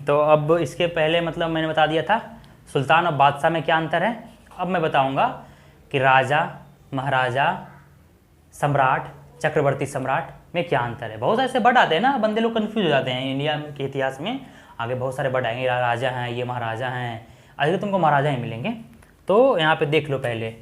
तो अब इसके पहले मतलब मैंने बता दिया था सुल्तान और बादशाह में क्या अंतर है। अब मैं बताऊंगा कि राजा, महाराजा, सम्राट, चक्रवर्ती सम्राट में क्या अंतर है। बहुत ऐसे वर्ड आते हैं ना, बंदे लोग कंफ्यूज हो जाते हैं इंडिया के इतिहास में। आगे बहुत सारे वर्ड आएंगे, राजा हैं, ये महाराजा हैं, आगे तुमको महाराजा ही मिलेंगे। तो यहाँ पे देख लो, पहले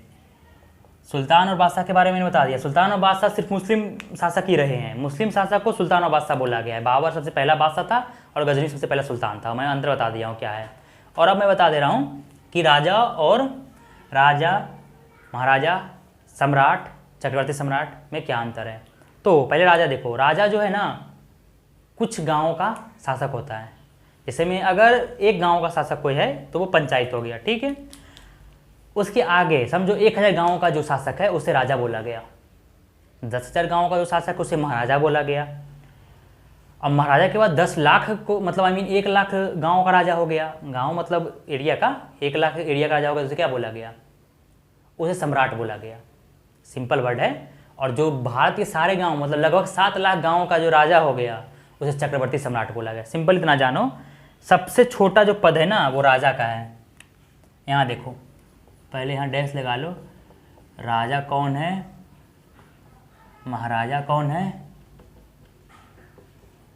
सुल्तान और बादशाह के बारे में मैंने बता दिया। सुल्तान और बादशाह सिर्फ मुस्लिम शासक ही रहे हैं, मुस्लिम शासक को सुल्तान और बादशाह बोला गया है। बाबर सबसे पहला बादशाह था और गजनी सबसे पहला सुल्तान था। मैं अंतर बता दिया हूँ क्या है। और अब मैं बता दे रहा हूँ कि राजा, महाराजा, सम्राट, चक्रवर्ती सम्राट में क्या अंतर है। तो पहले राजा देखो, राजा जो है ना कुछ गाँव का शासक होता है। जैसे में अगर एक गाँव का शासक कोई है तो वो पंचायत हो गया, ठीक है। उसके आगे समझो 1000 गाँव का जो शासक है उसे राजा बोला गया। 10,000 गाँव का जो शासक उसे महाराजा बोला गया। अब महाराजा के बाद 10 लाख को मतलब 1 लाख गाँव का राजा हो गया। गाँव मतलब एरिया का, 1 लाख एरिया का राजा हो गया, उसे क्या बोला गया, उसे सम्राट बोला गया। सिंपल वर्ड है। और जो भारत के सारे गाँव मतलब लगभग 7 लाख गाँव का जो राजा हो गया उसे चक्रवर्ती सम्राट बोला गया। सिंपल इतना जानो, सबसे छोटा जो पद है ना वो राजा का है। यहाँ देखो, पहले यहाँ डैश लगा लो, राजा कौन है, महाराजा कौन है,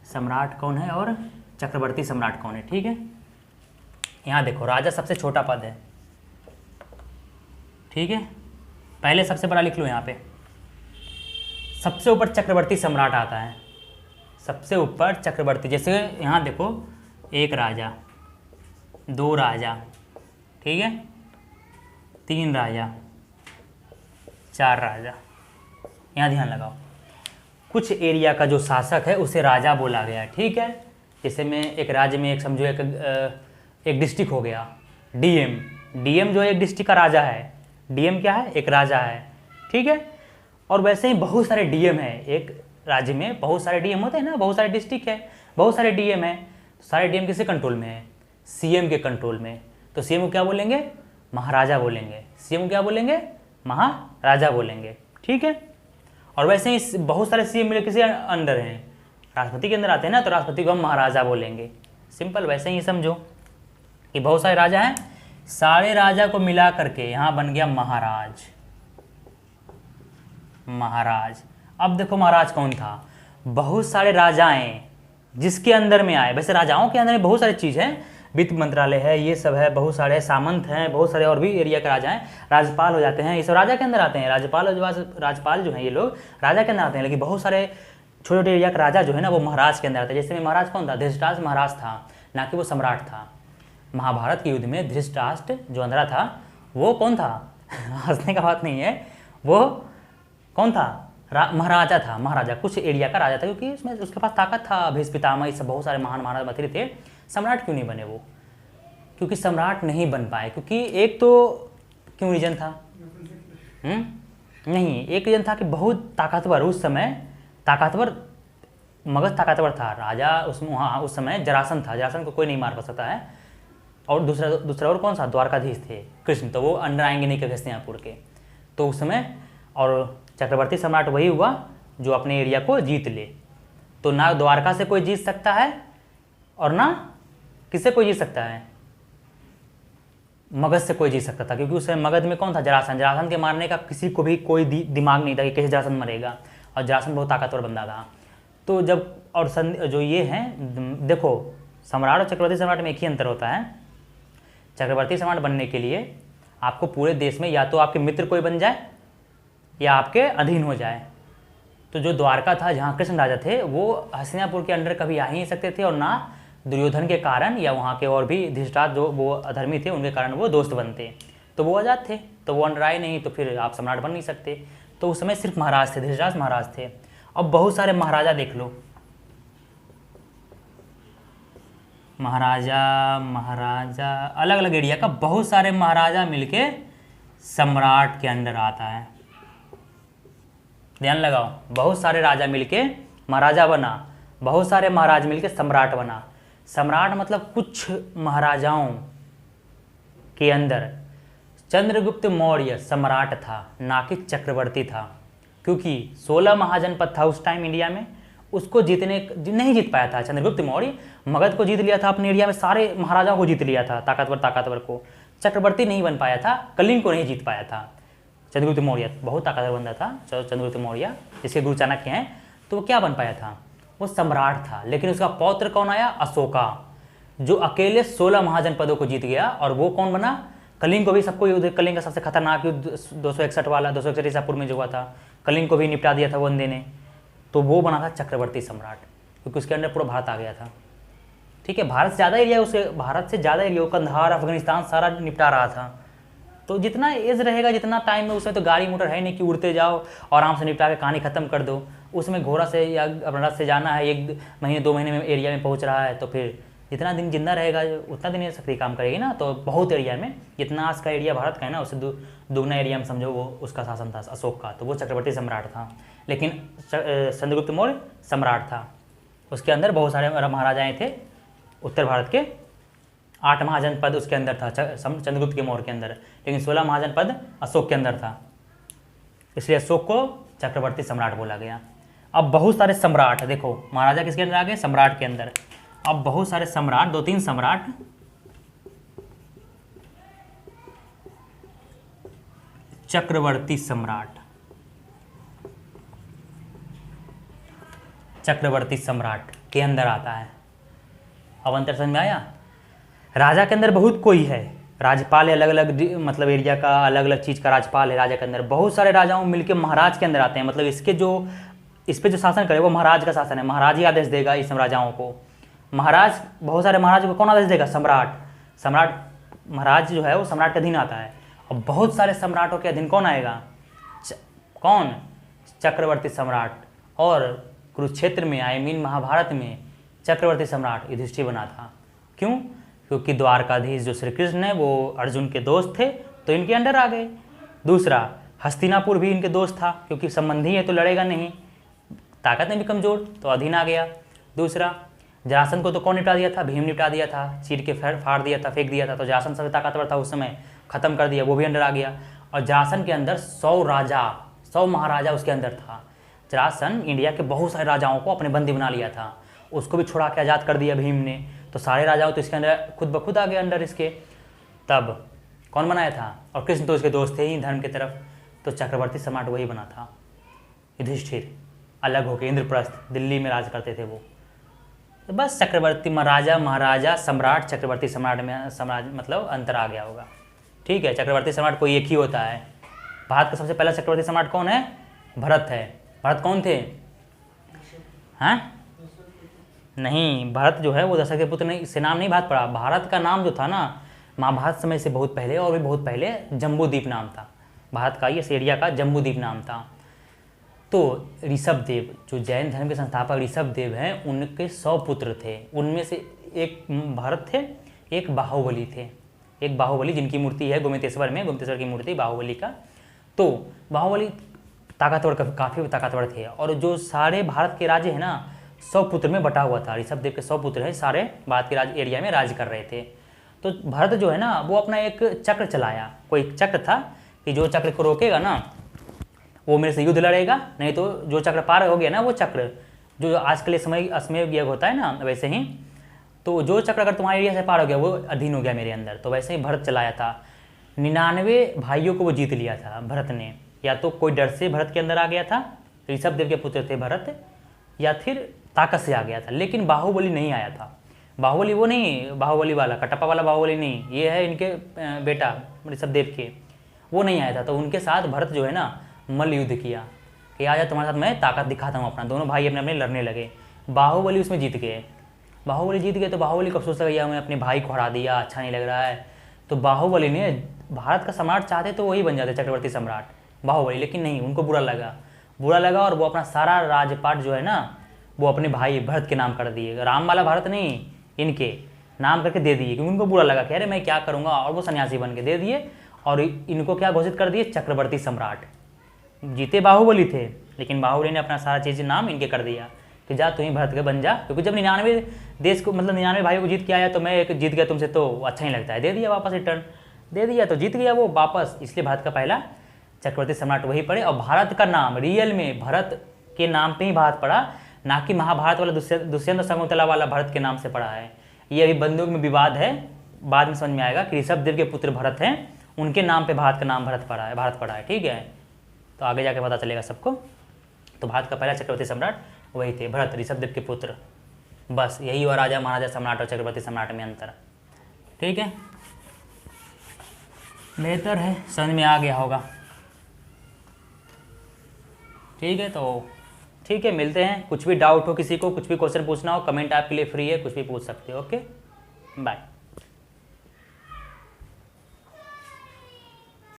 सम्राट कौन है और चक्रवर्ती सम्राट कौन है, ठीक है। यहाँ देखो, राजा सबसे छोटा पद है, ठीक है। पहले सबसे बड़ा लिख लो यहाँ पे। सबसे ऊपर चक्रवर्ती सम्राट आता है, सबसे ऊपर चक्रवर्ती। जैसे यहाँ देखो, 1 राजा, 2 राजा, ठीक है, 3 राजा, 4 राजा। यहाँ ध्यान लगाओ, कुछ एरिया का जो शासक है उसे राजा बोला गया है, ठीक है। जैसे में एक राज्य में एक समझो एक डिस्ट्रिक्ट हो गया, डीएम। डीएम जो है एक डिस्ट्रिक्ट का राजा है। डीएम क्या है, एक राजा है, ठीक है। और वैसे ही बहुत सारे डीएम है, एक राज्य में बहुत सारे डीएम होते हैं ना, बहुत सारे डिस्ट्रिक्ट है, बहुत सारे डीएम है। सारे डीएम किसके कंट्रोल में है, सीएम के कंट्रोल में। तो सीएम को क्या बोलेंगे, महाराजा बोलेंगे। सीएम को क्या बोलेंगे, महाराजा बोलेंगे, ठीक है। और वैसे ही बहुत सारे सीएम मिले किसी अंडर हैं, राष्ट्रपति के अंदर आते हैं ना, तो राष्ट्रपति को हम महाराजा बोलेंगे। सिंपल वैसे ही समझो कि बहुत सारे राजा हैं, सारे राजा को मिला करके यहाँ बन गया महाराज। महाराज। अब देखो महाराज कौन था, बहुत सारे राजाएं जिसके अंदर में आए। वैसे राजाओं के अंदर में बहुत सारी चीज़ है, वित्त मंत्रालय है, ये सब है, बहुत सारे सामंत हैं, बहुत सारे और भी एरिया के राजा हैं, राज्यपाल हो जाते हैं, ये सब राजा के अंदर आते हैं। राज्यपाल जो हैं ये लोग राजा के अंदर आते हैं। लेकिन बहुत सारे छोटे छोटे एरिया का राजा जो है ना वो महाराज के अंदर आते हैं। जैसे में महाराज कौन था, धृतराष्ट्र महाराज था, ना कि वो सम्राट था। महाभारत के युद्ध में धृतराष्ट्र जो अंधरा था वो कौन था हंसने का बात नहीं है, वो कौन था, महाराजा था। महाराजा कुछ एरिया का राजा था, क्योंकि उसमें उसके पास ताकत था। भीष्म पितामह, ये सब बहुत सारे महान महाराज बतरे थे। सम्राट क्यों नहीं बने वो, क्योंकि सम्राट नहीं बन पाए, क्योंकि एक तो क्यों रीजन था, नहीं, एक रीजन था कि बहुत ताकतवर, उस समय ताकतवर, मगध ताकतवर था राजा उसमें। वहाँ उस समय जरासंध था, जरासंध को कोई नहीं मार सकता है। और दूसरा और कौन सा, द्वारकाधीश थे कृष्ण, तो वो अंडर आएंगे नहीं कभी हस्तिनापुर के। तो उस समय और चक्रवर्ती सम्राट वही हुआ जो अपने एरिया को जीत ले। तो ना द्वारका से कोई जीत सकता है और ना किससे कोई जीत सकता है, मगध से कोई जीत सकता था, क्योंकि उस समय मगध में कौन था, जरासंध। जरासंध के मारने का किसी को भी कोई दिमाग नहीं था कि कैसे जरासंध मरेगा, और जरासंध बहुत ताकतवर बंदा था। तो जब और जो ये हैं, देखो सम्राट और चक्रवर्ती सम्राट में एक ही अंतर होता है। चक्रवर्ती सम्राट बनने के लिए आपको पूरे देश में या तो आपके मित्र कोई बन जाए या आपके अधीन हो जाए। तो जो द्वारका था जहाँ कृष्ण राजा थे वो हस्तिनापुर के अंडर कभी आ ही नहीं सकते थे, और ना दुर्योधन के कारण या वहाँ के और भी धृतराष्ट्र जो वो अधर्मी थे उनके कारण वो दोस्त बनते। तो वो आज़ाद थे, तो वो अंडर आए नहीं, तो फिर आप सम्राट बन नहीं सकते। तो उस समय सिर्फ महाराज थे, धृतराष्ट्र महाराज थे। अब बहुत सारे महाराजा देख लो, महाराजा अलग अलग एरिया का बहुत सारे महाराजा मिलके सम्राट के अंडर आता है। ध्यान लगाओ, बहुत सारे राजा मिलके महाराजा बना, बहुत सारे महाराज मिलके सम्राट बना। सम्राट मतलब कुछ महाराजाओं के अंदर चंद्रगुप्त मौर्य सम्राट था, ना कि चक्रवर्ती था, क्योंकि 16 महाजनपद था उस टाइम इंडिया में। उसको नहीं जीत पाया था चंद्रगुप्त मौर्य। मगध को जीत लिया था अपने एरिया में, सारे महाराजाओं को जीत लिया था, ताकतवर को। चक्रवर्ती नहीं बन पाया था, कलिंग को नहीं जीत पाया था। चंद्रगुप्त मौर्य बहुत ताकतवर बंदा था चंद्रगुप्त मौर्य, जिसके गुरु चाणक्य हैं। तो वो क्या बन पाया था, वो सम्राट था। लेकिन उसका पौत्र कौन आया, अशोका, जो अकेले 16 महाजनपदों को जीत गया। और वो कौन बना, कलिंग को भी, सबको युद्ध, कलिंग का सबसे खतरनाक युद्ध 261 वाला, 261 ईसापुर में जो हुआ था, कलिंग को भी निपटा दिया था वनदे ने। तो वो बना था चक्रवर्ती सम्राट, क्योंकि उसके अंदर पूरा भारत आ गया था। ठीक है, भारत से ज़्यादा एरिया, उसके भारत से ज़्यादा एरिया, कंधार, अफगानिस्तान सारा निपटा रहा था। तो जितना एज रहेगा, जितना टाइम है, उसमें तो गाड़ी मोटर है नहीं कि उड़ते जाओ और आराम से निपटा के कहानी खत्म कर दो। उसमें घोड़ा से या अपना रथ से जाना है, 1 महीने 2 महीने में एरिया में पहुंच रहा है, तो फिर जितना दिन जिंदा रहेगा उतना दिन ये शक्ति काम करेगी ना। तो बहुत एरिया में, जितना आज का एरिया भारत का है ना, उससे दुगना एरिया में समझो वो उसका शासन था अशोक का। तो वो चक्रवर्ती सम्राट था। लेकिन चंद्रगुप्त मौर्य सम्राट था। उसके अंदर बहुत सारे महाराजाएँ थे। उत्तर भारत के 8 महाजनपद उसके अंदर था चंद्रगुप्त के मौर्य के अंदर, लेकिन 16 महाजनपद अशोक के अंदर था। इसलिए अशोक को चक्रवर्ती सम्राट बोला गया। अब बहुत सारे सम्राट, देखो महाराजा किसके अंदर आ गए, सम्राट के अंदर। अब बहुत सारे सम्राट, 2-3 सम्राट चक्रवर्ती सम्राट, चक्रवर्ती सम्राट के अंदर आता है। अब अंतर समझ में आया। राजा के अंदर बहुत कोई है, राज्यपाल है, अलग अलग मतलब एरिया का अलग अलग चीज़ का राज्यपाल है। राजा के अंदर बहुत सारे राजाओं मिलकर महाराज के अंदर आते हैं। मतलब इस पे जो शासन करे वो महाराज का शासन है। महाराज ही आदेश देगा इस राजाओं को। महाराज, बहुत सारे महाराज को कौन आदेश देगा, सम्राट महाराज जो है वो सम्राट के अधीन आता है। और बहुत सारे सम्राटों के अधीन कौन आएगा, कौन, चक्रवर्ती सम्राट। और कुरुक्षेत्र में, महाभारत में चक्रवर्ती सम्राट युधिष्ठिर बना था। क्यों, क्योंकि द्वारकाधीश जो श्री कृष्ण है वो अर्जुन के दोस्त थे, तो इनके अंडर आ गए। दूसरा, हस्तिनापुर भी इनके दोस्त था, क्योंकि संबंधी है तो लड़ेगा नहीं, ताकत में भी कमजोर, तो अधीन आ गया। दूसरा, जरासंध को तो कौन निपटा दिया था, भीम निपटा दिया था, चीर के फाड़ दिया था, फेंक दिया था। तो जरासंध सबसे ताकतवर था उस समय, खत्म कर दिया, वो भी अंडर आ गया। और जरासंध के अंदर 100 महाराजा उसके अंदर था। जरासंध इंडिया के बहुत सारे राजाओं को अपने बंदी बना लिया था, उसको भी छुड़ा के आज़ाद कर दिया भीम ने। तो सारे राजाओं तो इसके अंदर खुद ब खुद आ गए अंडर इसके। तब कौन बनाया था, और कृष्ण तो इसके दोस्त थे ही धर्म की तरफ, तो चक्रवर्ती सम्राट वही बना था युधिष्ठिर, अलग होकर इंद्रप्रस्थ, दिल्ली में राज करते थे वो। तो बस चक्रवर्ती महाराजा सम्राट, चक्रवर्ती सम्राट में सम्राट मतलब अंतर आ गया होगा। ठीक है, चक्रवर्ती सम्राट कोई एक ही होता है। भारत का सबसे पहला चक्रवर्ती सम्राट कौन है, भरत है। भरत कौन थे, हैं, नहीं, भरत जो है वो दशरथ के पुत्र नहीं, इससे नाम नहीं भारत पड़ा। भारत का नाम जो था ना, महाभारत समय से बहुत पहले, और भी बहुत पहले जम्बूद्वीप नाम था भारत का, इस एरिया का जम्बूद्वीप नाम था। तो ऋषभदेव, जो जैन धर्म के संस्थापक ऋषभदेव हैं, उनके 100 पुत्र थे। उनमें से एक भरत थे, एक बाहुबली थे। एक बाहुबली जिनकी मूर्ति है गोमतेश्वर में, गोमतेश्वर की मूर्ति बाहुबली का। तो बाहुबली ताकतवर, काफ़ी ताकतवर थे। और जो सारे भारत के राज्य है ना, 100 पुत्र में बटा हुआ था। ऋषभदेव के 100 पुत्र हैं, सारे भारत के राज्य एरिया में राज कर रहे थे। तो भरत जो है ना, वो अपना एक चक्र चलाया। कोई चक्र था कि जो चक्र को रोकेगा ना, वो मेरे से युद्ध लड़ेगा, नहीं तो जो चक्र पार हो गया ना, वो चक्र जो आज के लिए समय अश्वमेध यज्ञ होता है ना, वैसे ही। तो जो चक्र अगर तुम्हारे एरिया से पार हो गया, वो अधीन हो गया मेरे अंदर। तो वैसे ही भरत चलाया था। 99 भाइयों को वो जीत लिया था भरत ने। या तो कोई डर से भरत के अंदर आ गया था, ऋषभदेव के पुत्र थे भरत, या फिर ताकत से आ गया था। लेकिन बाहुबली नहीं आया था। बाहुबली वो नहीं, बाहुबली वाला कटप्पा वाला बाहुबली नहीं, ये है इनके बेटा ऋषभदेव के, वो नहीं आया था। तो उनके साथ भरत जो है ना, मल्ल युद्ध किया कि आजा तुम्हारे साथ मैं ताकत दिखाता हूँ अपना। दोनों भाई अपने अपने लड़ने लगे। बाहुबली उसमें जीत गए। बाहुबली जीत गए तो बाहुबली को अफसोस लगा, मैं अपने भाई को हरा दिया, अच्छा नहीं लग रहा है। तो बाहुबली ने, भारत का सम्राट चाहते तो वही बन जाते चक्रवर्ती सम्राट बाहुबली, लेकिन नहीं, उनको बुरा लगा और वो अपना सारा राजपाट जो है ना, वो अपने भाई भरत के नाम कर दिए। राम वाला भरत नहीं, इनके नाम करके दे दिए, क्योंकि उनको बुरा लगा कि अरे मैं क्या करूँगा, और वो सन्यासी बन के दे दिए। और इनको क्या घोषित कर दिए, चक्रवर्ती सम्राट। जीते बाहुबली थे, लेकिन बाहुबली ने अपना सारा चीज़ नाम इनके कर दिया कि जा तुम्हें भरत के बन जा। क्योंकि जब 99 देश को, मतलब 99 भाइयों को जीत के आया, तो मैं एक जीत गया तुमसे, तो अच्छा ही लगता है, दे दिया वापस, रिटर्न दे दिया, तो जीत गया वो वापस। इसलिए भारत का पहला चक्रवर्ती सम्राट वही पड़े। और भारत का नाम रियल में भरत के नाम पे ही भारत पड़ा, ना कि महाभारत वाला दुष्यंत शकुंतला वाला भरत के नाम से पढ़ा है। ये अभी बंदूक में विवाद है, बाद में समझ में आएगा कि ऋषभ देव के पुत्र भरत हैं, उनके नाम पे भारत का नाम भारत पड़ा है, ठीक है। तो आगे जाके पता चलेगा सबको। तो भारत का पहला चक्रवर्ती सम्राट वही थे, भरत, ऋषभ देव के पुत्र। बस यही हुआ राजा महाराजा सम्राट और चक्रवर्ती सम्राट में अंतर, ठीक है। बेहतर है, समझ में आ गया होगा, ठीक है। तो ठीक है, मिलते हैं। कुछ भी डाउट हो किसी को, कुछ भी क्वेश्चन पूछना हो, कमेंट आपके लिए फ्री है, कुछ भी पूछ सकते हो। Okay, bye.